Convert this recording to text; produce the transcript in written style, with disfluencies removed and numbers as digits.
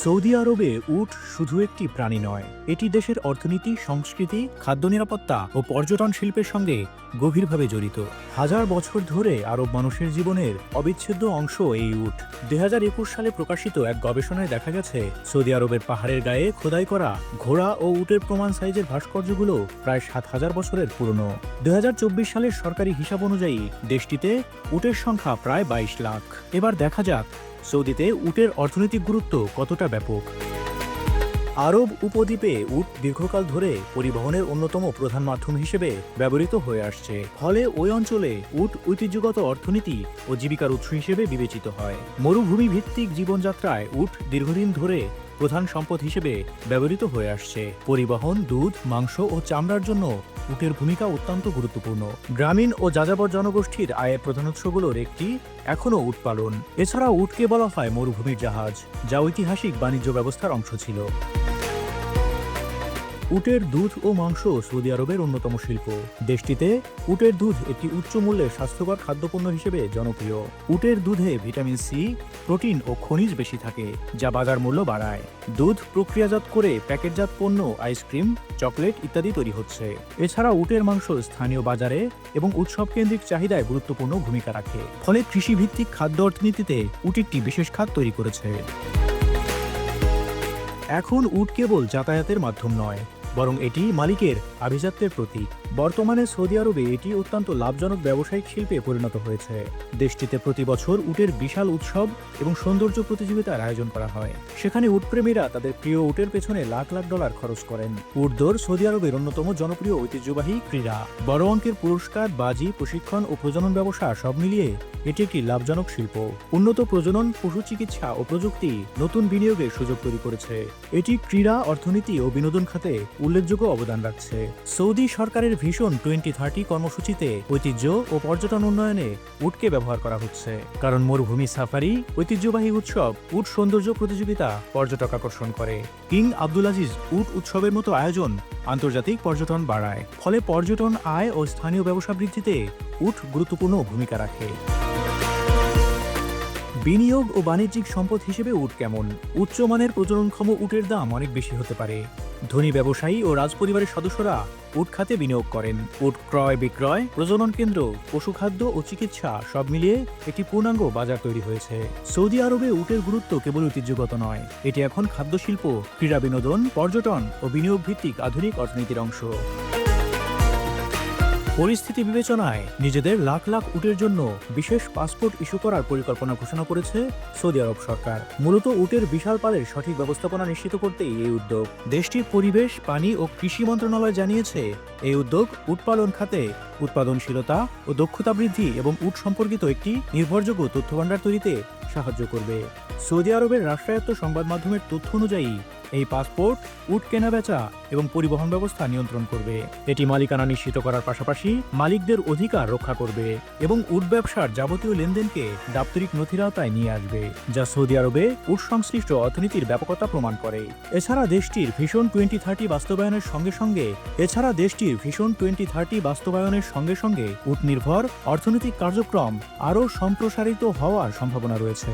Saudi আরবে উট শুধু একটি প্রাণী নয়, এটি দেশের অর্থনীতি, সংস্কৃতি, খাদ্য নিরাপত্তা ও পর্যটন শিল্পের সঙ্গে গভীরভাবে জড়িত। হাজার বছর ধরে আরব মানুষের জীবনের অবিচ্ছেদ্য অংশ এই উট। 2021 সালে প্রকাশিত এক গবেষণায় দেখা গেছে, সৌদি আরবের পাহাড়ের গায়ে খোদাই করা ঘোড়া ও উটের প্রমাণ সাইজের ভাস্কর্যগুলো প্রায় 7,000 বছরের পুরনো। 2024 সালের সরকারি হিসাব অনুযায়ী দেশটিতে উটের সংখ্যা প্রায় 22 লাখ। এবার দেখা যাক সৌদিতে উটের অর্থনৈতিক গুরুত্ব কতটা ব্যাপক। আরব উপদ্বীপে উট দীর্ঘকাল ধরে পরিবহনের অন্যতম প্রধান মাধ্যম হিসেবে ব্যবহৃত হয়ে আসছে। ফলে ওই অঞ্চলে উট ঐতিহ্যগত অর্থনীতি ও জীবিকার উৎস হিসেবে বিবেচিত হয়। মরুভূমি ভিত্তিক জীবনযাত্রায় উট দীর্ঘদিন ধরে প্রধান সম্পদ হিসেবে ব্যবহৃত হয়ে আসছে। পরিবহন, দুধ, মাংস ও চামড়ার জন্য উটের ভূমিকা অত্যন্ত গুরুত্বপূর্ণ। গ্রামীণ ও যাযাবর জনগোষ্ঠীর আয়ের প্রধান উৎসগুলোর একটি এখনও উট পালন। এছাড়া উটকে বলা হয় মরুভূমির জাহাজ, যা ঐতিহাসিক বাণিজ্য ব্যবস্থার অংশ ছিল। উটের দুধ ও মাংস সৌদি আরবের অন্যতম শিল্প। দেশটিতে উটের দুধ একটি উচ্চ মূল্যের স্বাস্থ্যকর খাদ্যপণ্য হিসেবে জনপ্রিয়। উটের দুধে ভিটামিন সি, প্রোটিন ও খনিজ বেশি থাকে, যা বাজার মূল্য বাড়ায়। দুধ প্রক্রিয়াজাত করে প্যাকেটজাত পণ্য, আইসক্রিম, চকলেট ইত্যাদি তৈরি হচ্ছে। এছাড়া উটের মাংস স্থানীয় বাজারে এবং উৎসব কেন্দ্রিক চাহিদায় গুরুত্বপূর্ণ ভূমিকা রাখে। ফলে কৃষিভিত্তিক খাদ্য অর্থনীতিতে উট একটি বিশেষ খাত তৈরি করেছে। এখন উট কেবল যাতায়াতের মাধ্যম নয়, বরং এটি মালিকের আভিজাত্যের প্রতীক। বর্তমানে সৌদি আরবে এটি অত্যন্ত লাভজনক ব্যবসায়িক শিল্পে পরিণত হয়েছে। দেশটিতে প্রতি বছর উটের বিশাল উৎসব এবং সৌন্দর্য প্রতিযোগিতার আয়োজন করা হয়। সেখানে উটপ্রেমীরা তাদের প্রিয় উটের পেছনে লাখ লাখ ডলার খরচ করেন। উট দৌড় সৌদি আরবের অন্যতম জনপ্রিয় ঐতিহ্যবাহী ক্রীড়া। বড় অঙ্কের পুরস্কার, বাজি, প্রশিক্ষণ ও প্রজনন ব্যবসা সব মিলিয়ে এটি একটি লাভজনক শিল্প। উন্নত প্রজনন, পশু চিকিৎসা ও প্রযুক্তি নতুন বিনিয়োগের সুযোগ তৈরি করেছে। এটি ক্রীড়া, অর্থনীতি ও বিনোদন খাতে উল্লেখযোগ্য অবদান রাখছে। সৌদি সরকারের ভিশন 2030 কর্মসূচিতে ঐতিহ্য ও পর্যটন উন্নয়নে উটকে ব্যবহার করা হচ্ছে। কারণ মরুভূমি সাফারি, ঐতিহ্যবাহী উৎসব, উট সৌন্দর্য প্রতিযোগিতা পর্যটক আকর্ষণ করে। কিং আব্দুলাজিজ উট উৎসবের মতো আয়োজন আন্তর্জাতিক পর্যটন বাড়ায়। ফলে পর্যটন, আয় ও স্থানীয় ব্যবসা বৃদ্ধিতে উট গুরুত্বপূর্ণ ভূমিকা রাখে। বিনিয়োগ ও বাণিজ্যিক সম্পদ হিসেবে উট কেমন? উচ্চমানের প্রজননক্ষম উটের দাম অনেক বেশি হতে পারে। ধনী ব্যবসায়ী ও রাজপরিবারের সদস্যরা উট খাতে বিনিয়োগ করেন। উট ক্রয় বিক্রয়, প্রজনন কেন্দ্র, পশুখাদ্য ও চিকিৎসা সব মিলিয়ে একটি পূর্ণাঙ্গ বাজার তৈরি হয়েছে। সৌদি আরবে উটের গুরুত্ব কেবল ঐতিহ্যগত নয়, এটি এখন খাদ্যশিল্প, ক্রীড়া, বিনোদন, পর্যটন ও বিনিয়োগ ভিত্তিক আধুনিক অর্থনীতির অংশ। পরিস্থিতি বিবেচনায় নিজেদের লাখ লাখ উটের জন্য বিশেষ পাসপোর্ট ইস্যু করার পরিকল্পনা ঘোষণা করেছে সৌদি আরব সরকার। মূলত উটের বিশাল পালের সঠিক ব্যবস্থাপনা নিশ্চিত করতেই এই উদ্যোগ। দেশটির পরিবেশ, পানি ও কৃষি মন্ত্রণালয় জানিয়েছে, এই উদ্যোগ উট পালন খাতে উৎপাদনশীলতা ও দক্ষতা বৃদ্ধি এবং উট সম্পর্কিত একটি নির্ভরযোগ্য তথ্যভাণ্ডার তৈরিতে সাহায্য করবে। সৌদি আরবের রাষ্ট্রায়ত্ত সংবাদ মাধ্যমের তথ্য অনুযায়ী এই পাসপোর্ট উট কেনাবেচা এবং পরিবহন ব্যবস্থা নিয়ন্ত্রণ করবে। এটি মালিকানা নিশ্চিত করার পাশাপাশি মালিকদের অধিকার রক্ষা করবে এবং উট ব্যবসার যাবতীয় লেনদেনকে দাপ্তরিক নথির আওতায় নিয়ে আসবে, যা সৌদি আরবে উট সংশ্লিষ্ট অর্থনীতির ব্যাপকতা প্রমাণ করে। এছাড়া দেশটির ভিশন 2030 বাস্তবায়নের সঙ্গে সঙ্গে উট নির্ভর অর্থনৈতিক কার্যক্রম আরও সম্প্রসারিত হওয়ার সম্ভাবনা রয়েছে।